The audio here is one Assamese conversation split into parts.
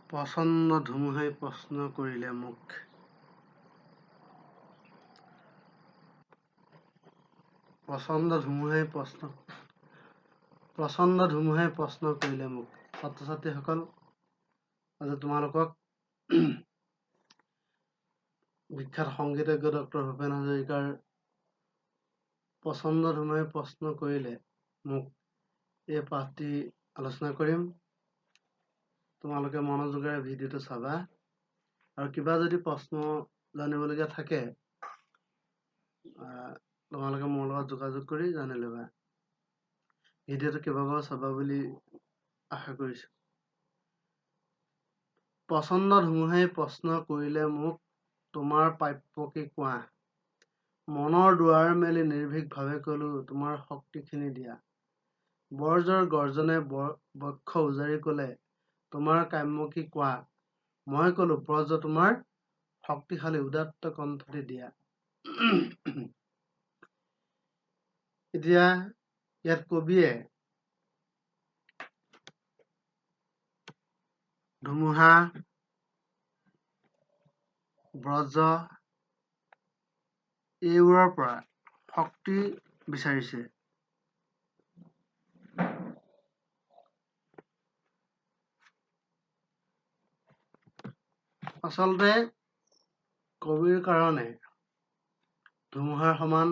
প্ৰচণ্ড ধুমুহাই প্ৰশ্ন কৰিলে মোক। প্ৰচণ্ড ধুমুহাই প্ৰশ্ন কৰিলে মোক। ছাত্ৰ ছাত্ৰীসকল, আজি তোমালোকক বিখ্যাত সংগীতজ্ঞ ডক্টৰ ভূপেন হাজৰিকাৰ প্ৰচণ্ড ধুমুহাই প্ৰশ্ন কৰিলে মোক এই পাঠটি আলোচনা কৰিম। তোমালোকে মনোযোগেৰে ভিডিঅ'টো চাবা আৰু কিবা যদি প্ৰশ্ন জানিবলগীয়া থাকে তোমালোকে মোৰ লগত যোগাযোগ কৰি জানি ল'বা। ভিডিঅ'টো কেইবাবাৰো চাবা বুলি আশা কৰিছোঁ। প্ৰচণ্ড ধুমুহাই প্ৰশ্ন কৰিলে মোক, তোমাৰ প্ৰাপ্য কি কোৱা? মনৰ দুৱাৰ মেলি নিৰ্ভীকভাৱে ক'লো, তোমাৰ শক্তিখিনি দিয়া। বৰজোৰ গৰ্জনে বক্ষ উজাৰি ক'লে, তোমাৰ কাম্য কি কোৱা? মই ক'লো, বজ্ৰ তোমাৰ শক্তিশালী উদাত্ত কণ্ঠটি দিয়া। এতিয়া ইয়াত কবিয়ে ধুমুহা, বজ্ৰ এইবোৰৰ পৰা শক্তি বিচাৰিছে। আচলতে কবিৰ কাৰণে ধুমুহাৰ সমান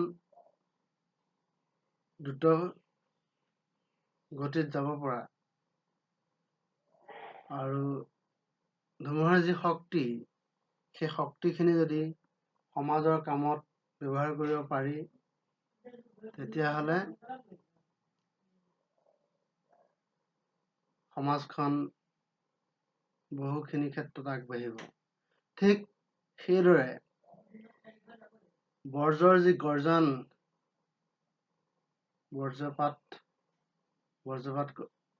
দ্ৰুত গতিত যাব পৰা আৰু ধুমুহাৰ যি শক্তি, সেই শক্তিখিনি যদি সমাজৰ কামত ব্যৱহাৰ কৰিব পাৰি, তেতিয়াহ'লে সমাজখন বহুখিনি ক্ষেত্ৰত আগবাঢ়িব। ঠিক সেইদৰে বজ্ৰৰ যি গৰ্জন, বজ্ৰপাত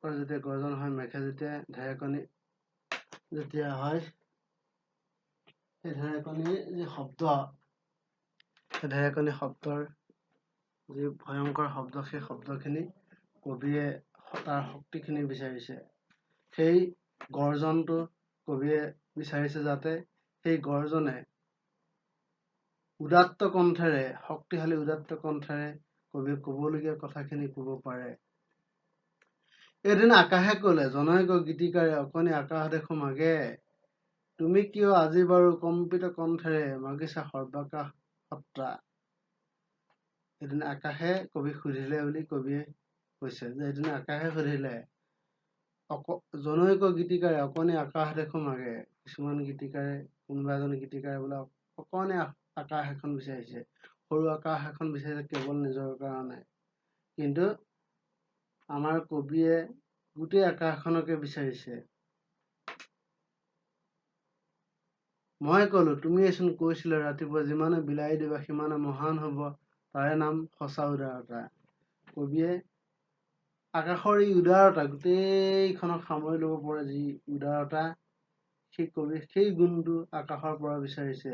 যেতিয়া গৰ্জন হয়, মেঘে যেতিয়া ঢেৰেকনি যেতিয়া হয়, সেই ঢেৰেকনিৰ যি শব্দ, সেই ঢেৰেকনি শব্দৰ যি ভয়ংকৰ শব্দ, সেই শব্দখিনি কবিয়ে তাৰ শক্তিখিনি বিচাৰিছে। সেই গৰ্জনটো কবিয়ে বিচাৰিছে যাতে সেই গৰ্জনে উদাত্ত কণ্ঠেৰে, শক্তিশালী উদাত্ত কণ্ঠেৰে কবিয়ে ক'বলগীয়া কথাখিনি ক'ব পাৰে। এদিন আকাশে ক'লে, জনৈক গীতিকাৰে, অকণি আকাশ দেখো মাগে, তুমি কিয় আজি বাৰু কম্পিত কণ্ঠেৰে মাগিছা সৰ্বাকাশ সত্ৰা। এদিন আকাশে কবিক সুধিলে বুলি কবিয়ে কৈছে যে এদিন আকাশে সুধিলে, জনৈক গীতিকাৰে, অকণি আকাশ দেখো মাগে। কিছুমান গীতিকাৰে, কোনোবা এজন গীতিকাৰে বোলে অকণি আকাশ এখন বিচাৰিছে, সৰু আকাশ এখন বিচাৰিছে কেৱল নিজৰ কাৰণে। কিন্তু আমাৰ কবিয়ে গোটেই আকাশখনকে বিচাৰিছে। মই ক'লো, তুমিয়েচোন কৈছিলা ৰাতিপুৱা যিমানে বিলাই দিবা সিমানে মহান হ'ব, তাৰে নাম সঁচা উদাৰতা। কবিয়ে আকাশৰ এই উদাৰতা, গোটেইখনক সামৰি ল'ব পৰা যি উদাৰতা, সেই গুণটো আকাশৰ পৰা বিচাৰিছে,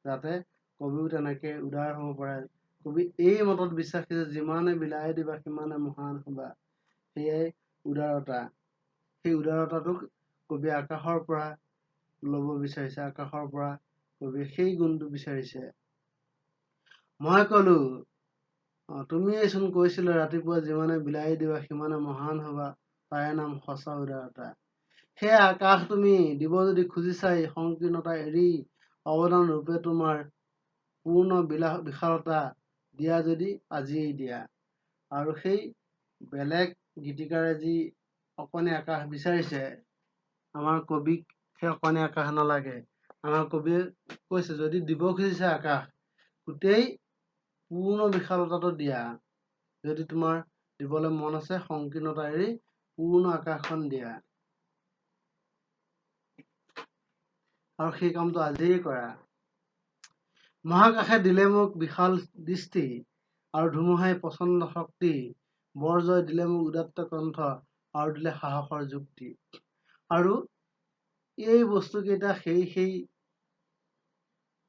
যাতে কবিও তেনেকে উদাৰ হ'ব পাৰে। কবি এই মতত বিশ্বাসী যে যিমানে বিলাই দিবা সিমানে মহান হ'বা, সেয়াই উদাৰতা। সেই উদাৰতাটোক কবিয়ে আকাশৰ পৰা ল'ব বিচাৰিছে, আকাশৰ পৰা কবিয়ে সেই গুণটো বিচাৰিছে। মই ক'লো, তুমিয়েচোন কৈছিলা ৰাতিপুৱা যিমানে বিলাই দিবা সিমানে মহান হ'বা, তাৰে নাম সঁচা উদাৰতা। সেয়া আকাশ তুমি দিব যদি খুজিছাই সংকীৰ্ণতা এৰি, অৱদান ৰূপে তোমাৰ পূৰ্ণ বিশালতা দিয়া যদি আজিয়েই দিয়া। আৰু সেই বেলেগ গীতিকাৰে যি অকণি আকাশ বিচাৰিছে, আমাৰ কবিক সেই অকণি আকাশ নালাগে। আমাৰ কবিয়ে কৈছে যদি দিব খুজিছে আকাশ, গোটেই পূৰ্ণ বিশালতাটো দিয়া। যদি তোমাৰ দিবলৈ মন আছে, সংকীৰ্ণতা এৰি পূৰ্ণ আকাশখন দিয়া। আৰু সেই কামটো আজিয়েই কৰা। মহাকাশে দিলে মোক বিশাল দৃষ্টি, আৰু ধুমুহাই প্ৰচণ্ড শক্তি, বৰজয় দিলে মোক উদাত্ত কণ্ঠ, আৰু দিলে সাহসৰ যুক্তি। আৰু এই বস্তুকেইটা সেই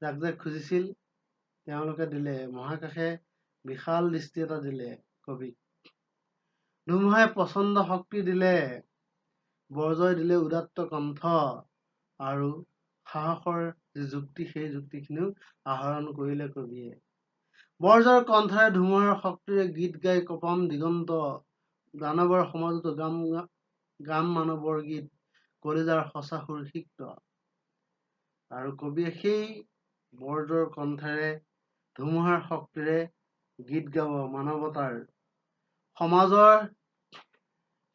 যাক খুজিছিল তেওঁলোকে দিলে। মহাকাশে বিশাল দৃষ্টি এটা দিলে কবিক। ধুমুহাই প্ৰচণ্ড শক্তি দিলে, বৰজয় দিলে উদাত্ত কণ্ঠ, আৰু সাহসৰ যি যুক্তি সেই যুক্তিখিনিও আহৰণ কৰিলে কবিয়ে। বৰজৰ কণ্ঠৰে ধুমুহাৰ শক্তিৰে গীত গাই কপাম দিগন্ত, দানৱৰ সমাজতো গাম মানৱৰ গীত, কলিজাৰ সঁচা সুৰ সিক্ত। আৰু কবিয়ে সেই বৰজৰ কণ্ঠৰে ধুমুহাৰ শক্তিৰে গীত গাব মানৱতাৰ, সমাজৰ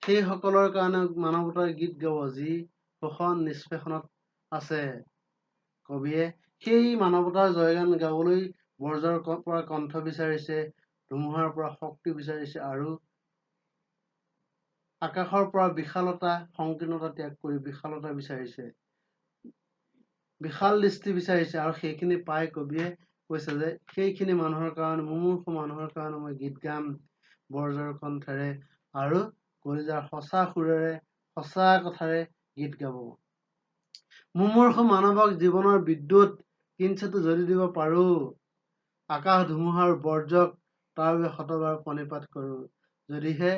সেইসকলৰ কাৰণে মানৱতাৰ গীত গাব যি শোষণ নিষ্পেষণত আছে। কবিয়ে সেই মানৱতাৰ জয়গান গাবলৈ বৰজৰ পৰা কণ্ঠ বিচাৰিছে, ধুমুহাৰ পৰা শক্তি বিচাৰিছে আৰু আকাশৰ পৰা বিশালতা সংকীৰ্ণতা ত্যাগ কৰি বিশালতা বিচাৰিছে, বিশাল দৃষ্টি বিচাৰিছে। আৰু সেইখিনি পাই কবিয়ে কৈছে যে সেইখিনি মানুহৰ কাৰণে, মুমূৰ্ষু মানুহৰ কাৰণে মই গীত গাম বৰজৰ কণ্ঠেৰে আৰু কলিজাৰ সঁচা সুৰেৰে সঁচা কথাৰে গীত গাব। মুমূৰ্ষু মানৱক জীৱনৰ বিদ্যুৎ কিঞ্চিতো জ্বলি দিব পাৰো, আকাশ ধুমুহাৰ বৰ্জক তাৰ বাবে শতবাৰ প্ৰণিপাত কৰো। যদিহে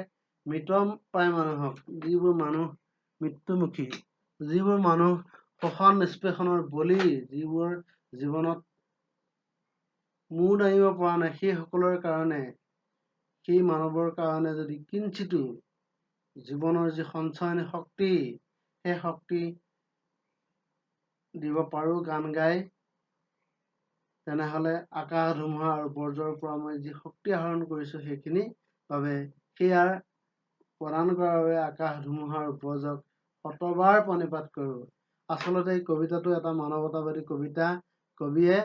মৃতপ্ৰায় মানুহক, যিবোৰ মানুহ মৃত্যুমুখী, যিবোৰ মানুহ শোষণ নিষ্পেষণৰ বলি, যিবোৰ জীৱনত মূৰ দাঙিব পৰা নাই, সেইসকলৰ কাৰণে, সেই মানৱৰ কাৰণে যদি কিঞ্চিতো জীৱনৰ যি সঞ্চয়নী শক্তি, সেই শক্তি দিব পাৰো গান গাই, তেনেহলে আকাশ ধুমুহা আৰু বৰ্জৰ পৰা মই যি শক্তি আহৰণ কৰিছো সেইখিনি বাবে সেয়া প্ৰদান কৰাৰ বাবে আকাশ ধুমুহা আৰু বৰ্জক শতবাৰ প্ৰণিপাত কৰো। আচলতে এই কবিতাটো এটা মানৱতাবাদী কবিতা। কবিয়ে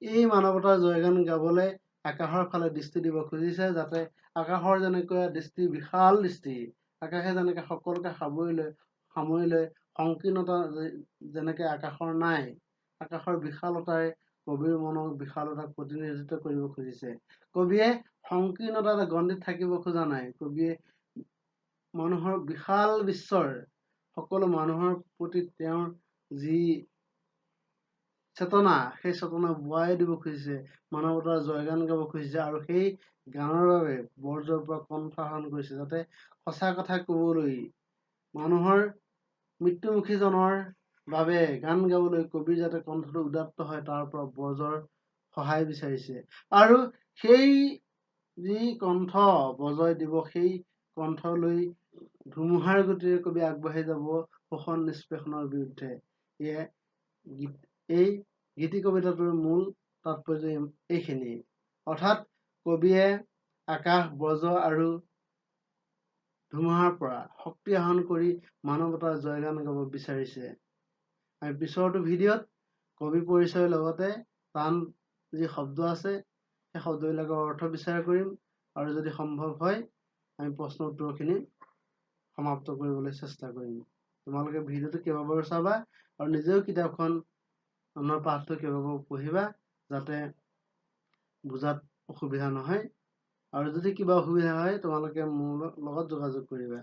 এই মানৱতাৰ জয়গান গাবলৈ আকাশৰ ফালে দৃষ্টি দিব খুজিছে, যাতে আকাশৰ যেনেকৈ দৃষ্টি বিশাল দৃষ্টি, আকাশে যেনেকে সকলোকে সামৰি লৈ সংকীৰ্ণতা যেনেকে আকাশৰ নাই, আকাশৰ বিশালতাৰে কবিৰ মনৰ বিশালতাক প্ৰতিনিধিত্ব কৰিব খুজিছে। কবিয়ে সংকীৰ্ণতাৰ গণ্ডিত থাকিব খোজা নাই। কবিয়ে মানুহৰ বিশাল বিশ্বৰ সকলো মানুহৰ প্ৰতি তেওঁৰ যি চেতনা, সেই চেতনা বোৱাই দিব খুজিছে, মানৱতাৰ জয়গান গাব খুজিছে। আৰু সেই গানৰ বাবে বৰজৰ পৰা কণ্ঠ আহৰণ কৰিছে, যাতে সঁচা কথা কবলৈ, মানুহৰ মৃত্যুমুখীজনৰ বাবে গান গাবলৈ কবিৰ যাতে কণ্ঠটো উদাত্ত হয়, তাৰ পৰা বৰজৰ সহায় বিচাৰিছে। আৰু সেই যি কণ্ঠ বৰজয় দিব, সেই কণ্ঠ লৈ ধুমুহাৰ গতিৰে কবি আগবাঢ়ি যাব শোষণ নিষ্পেষণৰ বিৰুদ্ধে। এই গীতি কবিতাটোৰ মূল তাৎপৰ্য এইখিনি। অৰ্থাৎ কবিয়ে আকাশ, বৰ্জ আৰু ধুমুহাৰ পৰা শক্তি আহৰণ কৰি মানৱতাৰ জয়গান গাব বিচাৰিছে। আমি পিছৰটো ভিডিঅ'ত কবি পৰিচয়ৰ লগতে টান যি শব্দ আছে সেই শব্দবিলাকৰ অৰ্থ বিচাৰ কৰিম, আৰু যদি সম্ভৱ হয় আমি প্ৰশ্ন উত্তৰখিনি সমাপ্ত কৰিবলৈ চেষ্টা কৰিম। তোমালোকে ভিডিঅ'টো কেইবাবাৰো চাবা আৰু নিজেও কিতাপখন পাঠটো কেইবাবাৰো পঢ়িবা, যাতে বুজাত অসুবিধা নহয়। আৰু যদি কিবা অসুবিধা হয় তোমালোকে মোৰ লগত যোগাযোগ কৰিবা।